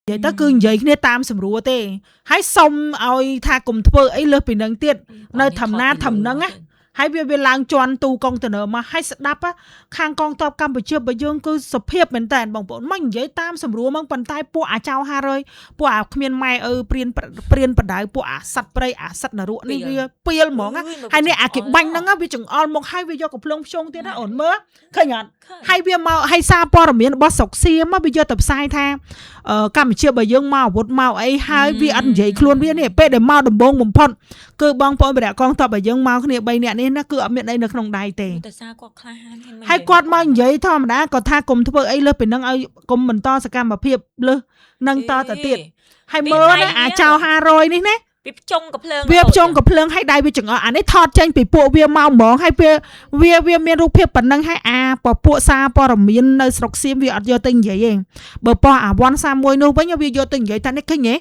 vậy ta cứ vậy kia tam sầm rùa tê hãy xong ao tha cùng thưa ấy lơ bị nâng tiết nơi thầm na thầm nâng á hãy về làng tròn tu công từ nợ mà hãy đáp á khang con tọp cam bờ chưa bờ dương cứ sập hiệp mình tàn bằng bọn mình vậy tam sầm rùa mang bàn tay po chào ha rồi po miền mai priên bật đại po sắt nở ruộng đi pia mỏng á hay nè kịp banh nâng á vì chừng on một hai vì do cục lông xông tiết á ổn mớ khơi nhận hay vì mau hay xa po là miền bớt sọc xia mà bây giờ tập sai tha cam chưa bờ dương mau vụt mau ấy hai vì ăn vậy luôn vì nè pe để mau đầm bông bầm phun cứ bong po bờ con tọp bờ dương mau cái bay nè nên nó cứ ở miền đây đượcក្នុងដៃទេហើយគាត់មកនិយាយធម្មតាគាត់ថាគុំធ្វើអីលើពីនឹងឲ្យគុំបន្តសកម្មភាពលើនឹងតទៅទៀតហើយមើលណាអាចោ500នេះណាវាផ្ចុងកំភ្លើងឲ្យដៃវាចង្អុលអានេះថតចេញពីពួកវាមកហ្មងហើយវាមានរូបភាពប៉ុណ្ណឹងហើយពពួកសារព័ត៌មាននៅស្រុកសៀមវាអត់យកទៅនិយាយទេបើប៉ោះអាវ៉ាន់31នោះវិញវាយកទៅនិយាយថានេះឃើញទេ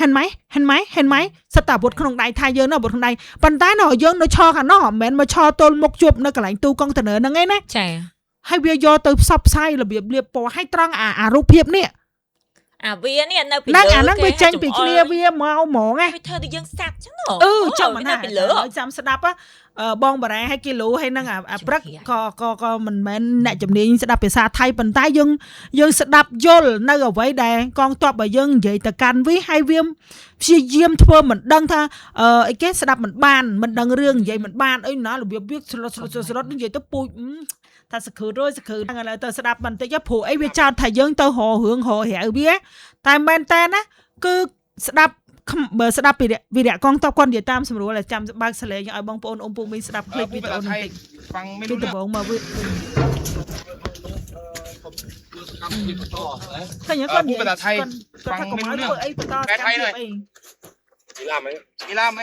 ហិនម៉ៃសិតតាវុធក្នុងដៃថាយើងនៅវុធក្នុងដៃប៉ុន្តែនៅយើងនៅឈរខាងនោះមិនមែនមកឈរទល់មុខជួបនៅកន្លែងទូកុងតឺន័រហ្នឹងឯណាចាហើយវាយកទៅផ្សព្វផ្សាយរបៀបលាបពណ៌ឲ្យត្រង់អារូបភាពនេះវានេះនៅពីលើហ្នឹងវាចេញពីគ្នាវាមកហ្មងណាវាធ្វើទៅយើងសាប់ចឹងចាំមិនថាពីលើចាំស្ដាប់បងបារ៉ាឲ្យគីឡូហើយនឹងអាព្រឹកក៏មិនមែនអ្នកជំនាញស្ដាប់ភាសាថៃប៉ុន្តែយើងស្ដាប់យល់នៅអ្វីដែលកងទ័ពរបស់យើងនិយាយទៅកាន់វាហើយវាព្យាយាមធ្វើមិនដឹងថាអីគេស្ដាប់មិនបានមិនដឹងរឿងនិយាយមិនបានអីណារបៀបវាស្រុតនិយាយទៅពូជថាសក្រួយហ្នឹងឥឡូវទៅស្ដាប់បន្តិចព្រោះអីវាចោទថាយើងទៅររឿងរហៅវាតែមែនតើណាគឺស្ដាប់បើស្ដាប់ពីវីរៈកងតបគាត់និយាយតាមស្រួលតែចាំបើកសលេងឲ្យបងប្អូនអ៊ំពូមីស្ដាប់คลิปវីដេអូនេះតិចពីដំបងមកវាឃើញគាត់និយាយภาษาไทยฟังไม่รู้เรื่องแปลไทยหน่อยมีลาบไหมมีลาบไ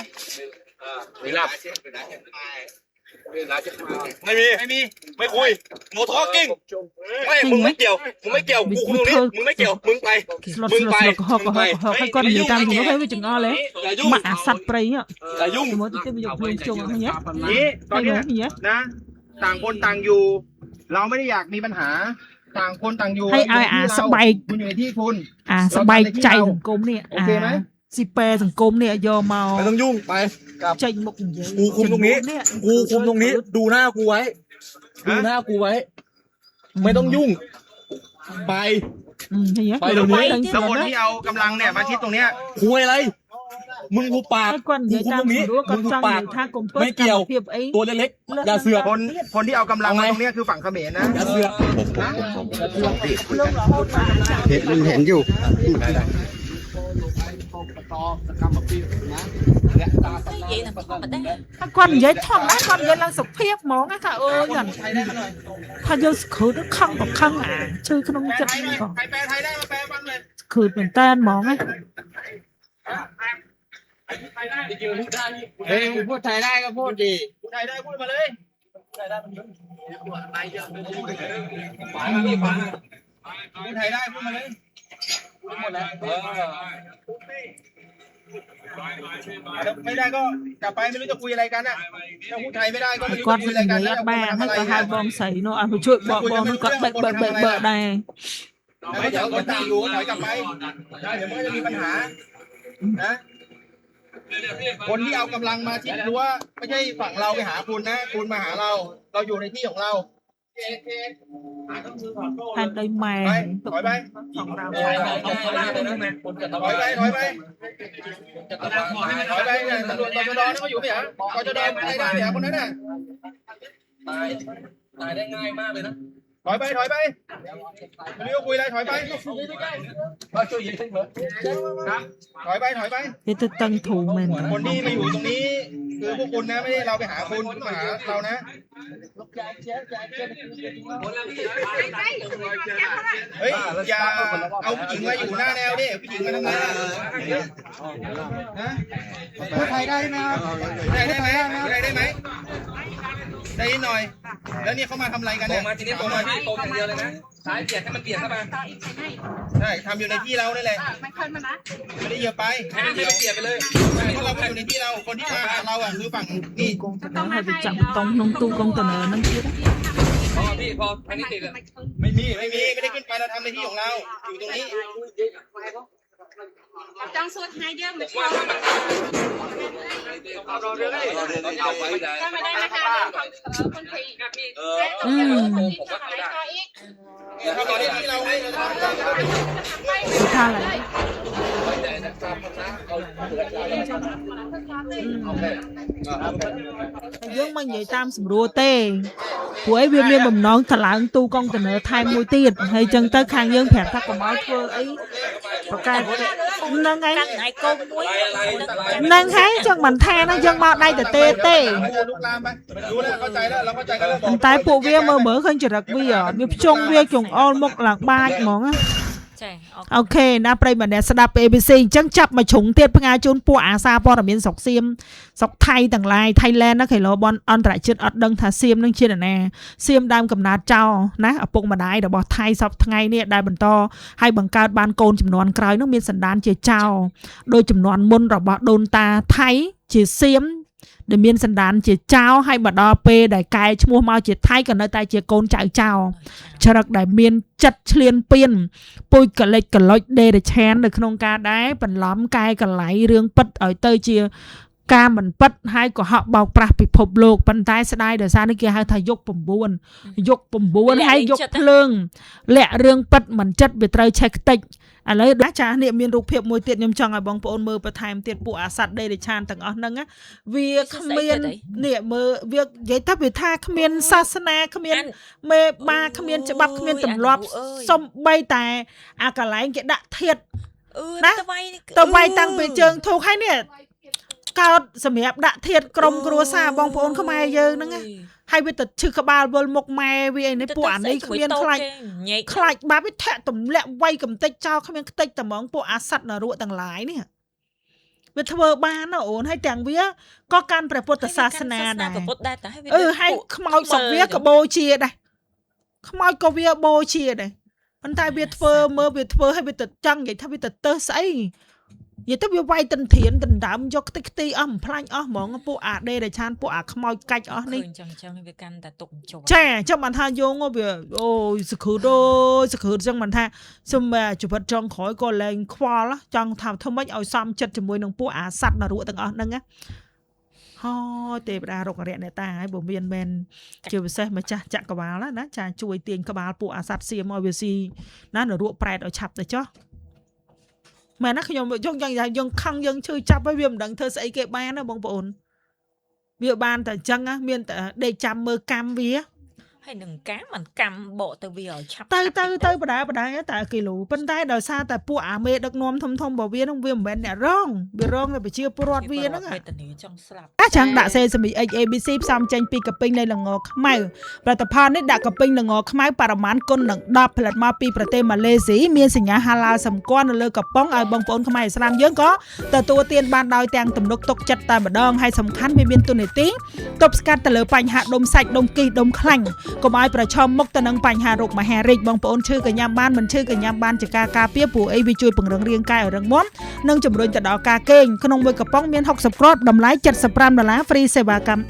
ม่คุยโนทอกิ้งมึงไม่เกี่ยวกูคุมตรงนี้มึงไม่เกี่ยวมึงไปให้ก้อนเดียวกันผมก็ให้ไปจังอ้อเลยหมาสัตว์ไปอ่ะอย่ายุ่งมันจะมีอยู่จงอะไรเงี้ยนี่ตอนนี้นะต่างคนต่างอยู่เราไม่ได้อยากมีปัญหาต่างคนต่างอยู่ให้สบายคุณอยู่ในที่คุณสบายใจสังคมเนี่ยโอเคไหมสิเปสังคมเนี่ยยอมเมาไม่ต้องยุ่งไปใจหมกกูคุมตรงนี้ดูหน้ากูไว้ไม่ต้องยุ่งไปเดี๋ยวนี้ทั้งหมดที่เอากำลังเนี่ยมาชิดตรงเนี้ยคุยอะไรมึงกูปากกูคุมตรงนี้มึงกูปากไม่เกี่ยวตัวเล็กๆอย่าเสือกคนที่เอากำลังมาตรงนี้คือฝั่งเขมรนะอย่าเสือกเห็นอยู่con giấy thòng á con giấy lan sụp phép món á cả ơi gầnถ้าเยอะคือnó khăng hoặc khăngชื่อขนมจัดคือเป็นแต้นมองไงเฮ้ยพูดไทยได้ก็พูดดีพูดไทยได้พูดมาเลยพูดไทยได้พูดมาเลยหมดแล้วไม่ได้ก็กลับไปไม่รู้จะคุยอะไรกันน่ะถ้าพูดไทยไม่ได้ก็ไม่รู้จะคุยอะไรกันแล้วแม่ให้ก็ให้บองใส่เนาะไปช่วยบอกมันก็เบิกได้เดี๋ยวคนต่างอยู่ถอยกลับไปเดี๋ยวมันก็จะมีปัญหานะคนที่เอากำลังมาชิดรั้วไม่ใช่ฝั่งเราไปหาคุณนะคุณมาหาเราอยู่ในที่ของเราท่านได้แม่ถอยไปตำรวจตชดนี่เขาอยู่ไหมฮะตชดอะไรได้เนี่ยคนนั้นน่ะตายได้ง่ายมากเลยนะถอยไปไม่รู้คุยอะไรถอยไปถอยไปที่จะตั้งถูกมันคนที่มาอยู่ตรงนี้คือพวกคุณนะไม่ได้เราไปหาคุณมาหาเรานะเฮ้ยอย่าเอาผู้หญิงมาอยู่หน้าแนวดิผู้หญิงมาทำไงนะพูดไทยได้ไหมครับได้ไหมได้หน่อยแล้วนี่เขามาทำอะไรกันเนี่ยมาทีนี้ตรงอย่างเดียวเลยนะซ้ายเปลี่ยนให้มันเปลี่ยนเข้ามาใช่ทำอยู่ในที่เราได้เลยไม่ได้เยอะไปให้มันเปลี่ยนไปเลยเพราะเราอยู่ในที่เราคนที่มาเราอ่ะคือฝั่งนี่ต้องให้ไปจับตรงน้องตู้กองตะเนอนั่นคือ พี่พอทางนี้ติดไม่ได้ขึ้นไปเราทำในที่ของเราอยู่ตรงนี้จังสุดให้เยอะเหมือนกันเราเรื่องเอาไปได้ไม่ได้นะคะคนไทยผมว่าได้ทำในที่เราให้เราคือท่าอะไรយើងមិននិយាយតាមស្រួលទេព្រោះអីវាមានបំណងថ្លើងទូកុងតឺន័រថែមមួយទៀតហើយចឹងទៅខាងយើងប្រាប់ថាកុំឲ្យធ្វើអីប្រកែកហ្នឹងហើយកាត់ហើយកូនមួយហ្នឹងហើយចឹងមិនថាណាយើងមកដៃតទេទេลุกลามไปรู้แล้วเข้าใจแล้วเราเข้าใจกันแล้วតែពួកវាមើលឃើញចរិតវាភ្ជុងវាចង្អុលមុខឡើងបាចហ្មងណាចាអូខេណាប្រិយមិត្តអ្នកស្ដាប់ ABC អញ្ចឹងចាប់មកជ្រុងទៀតផ្ងាយជូនពួកអាសាព័ត៌មានស្រុកសៀមស្រុកថៃទាំងឡាយ Thailand ណាខេឡូបនអន្តរជាតិអត់ដឹងថាសៀមនឹងជាណាសៀមដើមកំណើតចោលណាឪពុកម្ដាយរបស់ថៃសពថ្ងៃនេះដែលបន្តឲ្យបង្កើតបានកូនចំនួនក្រោយនោះមានសន្តានជាចោលដោយចំនួនមុនរបស់ដូនតាថៃជាសៀមដែលមានសន្តានជាចៅហើយមកដល់ពេលដែលកែឈ្មោះមកជាថៃក៏នៅតែជាកូនចៅចៅច្រឹកដែលមានចិត្តឆ្លៀនពៀនពុយកលិចកលុចដេរឆាននៅក្នុងការដែរបន្លំកែកលៃរឿងពិតឲ្យទៅជាការមិនពិតហើយក៏ហក់បោកប្រាស់ពិភពលោកប៉ុន្តែស្ដាយដោយសារនេះគេហៅថាយុគ9យុគ9ហើយយុគភ្លើងលាក់រឿងពិតមិនចិត្តវាត្រូវឆេះខ្ទេចឥឡូវដាចានេះមានរូបភាពមួយទៀតខ្ញុំចង់ឲ្យបងប្អូនមើលបន្ថែមទៀតពួកអាសត្វដេរឆានទាំងអស់ហ្នឹងវាគ្មាននេះមើលវានិយាយថាវាថាគ្មានសាសនាគ្មានមេបាគ្មានច្បាប់គ្មានទម្លាប់សំបីតែអាកន្លែងគេដាក់ធាតុណាទៅវាយតាំងពីជើងធូកហើយនេះកោតសម្រាប់ដាក់ធាតុក្រុមគ្រួសារបងប្អូនខ្មែរយើងហ្នឹងហើយវាទៅឈឺក្បាលវល់មុខម៉ែវាអីនេះពួកអានេះគ្មានខ្លាចបាបវាធាក់ទម្លាក់វាយកំតិចចោលគ្មានខ្ទេចតែហ្មងពួកអាសត្វនរកទាំងឡាយនេះវាធ្វើបានណាអូនហើយទាំងវាក៏កាន់ព្រះពុទ្ធសាសនាដែរហើយខ្មោចសពវាក៏បូជាដែរខ្មោចក៏វាបូជាដែរប៉ុន្តែវាធ្វើមើលវាធ្វើឲ្យវាទៅចង់និយាយថាវាទៅស្អីនិយាយទៅវាវាយតិនធៀនដណ្ដើមយកខ្ទេចខ្ទីអស់បំផ្លាញអស់ហ្មងពួកអាដេរឆានពួកអាខ្មោចកាច់អស់នេះចឹងវាកាន់តែទុកជាប់ចាចាំបានថាយងវាអូយសក្រួតចឹងបានថាសុំជីវិតចុងក្រោយក៏លែងខ្វល់ចង់ថាធ្វើម៉េចឲ្យសមចិត្តជាមួយនឹងពួកអាសត្វនរកទាំងអស់ហ្នឹងណាហើយទេវតារុក្ខរៈអ្នកតាហើយបើមានមែនជាពិសេសម្ចាស់ចក្រវាលណាចាជួយទាញក្បាលពួកអាសត្វសៀមឲ្យវាស៊ីណានរកប្រែតឲ្យឆាប់ទៅចុះមែនណាខ្ញុំយើងខឹងយើងឈឺចាប់ហើយវាមិនដឹងធ្វើស្អីគេបានណាបងប្អូនវាបានតែអញ្ចឹងមានតែដេកចាំមើលកម្មវាហើយនឹងការមិនកម្មបកទៅវាឲ្យឆាប់ទៅបដាតែគីឡូប៉ុន្តែដោយសារតែពួកអាមេដឹកនាំធំរបស់វានឹងវាមិនមែនអ្នករងវារងតែប្រជាពលរដ្ឋវាហ្នឹងវេទនាចង់ស្លាប់ចាំងដាក់សេសមី ABC ផ្សំចេញពីកាពីងនៃល្ងខ្មៅផលិតផលនេះដាក់កាពីងល្ងខ្មៅបរិមាណគុណនឹង10ផលិតមកពីប្រទេសម៉ាឡេស៊ីមានសញ្ញាហាឡាលសម្គាល់នៅលើកំប៉ុងឲ្យបងប្អូនខ្មែរឥស្លាមយើងក៏ទទួលទានបានដោយទាំងទំនុកទុកចិត្តតែម្ដងហើយសំខាន់វាមានទូនាទីទប់ស្កាត់ទៅលើបញ្ហាដុំសាច់ដុំគីដុំខ្លាញ់កុំឲ្យប្រឈមមុខទៅនឹងបញ្ហារោគមហារីកបងប្អូនឈឺក៏ញ៉ាំបានមិនឈឺក៏ញ៉ាំបានជាការការពារព្រោះអីវាជួយពង្រឹងរាងកាយឲ្យរឹងមាំនិងជំរុញទៅដល់ការគេងក្នុងមួយកំប៉ុងមាន60គ្រាប់តម្លៃ$75 ហ្វ្រីសេវាកម្ម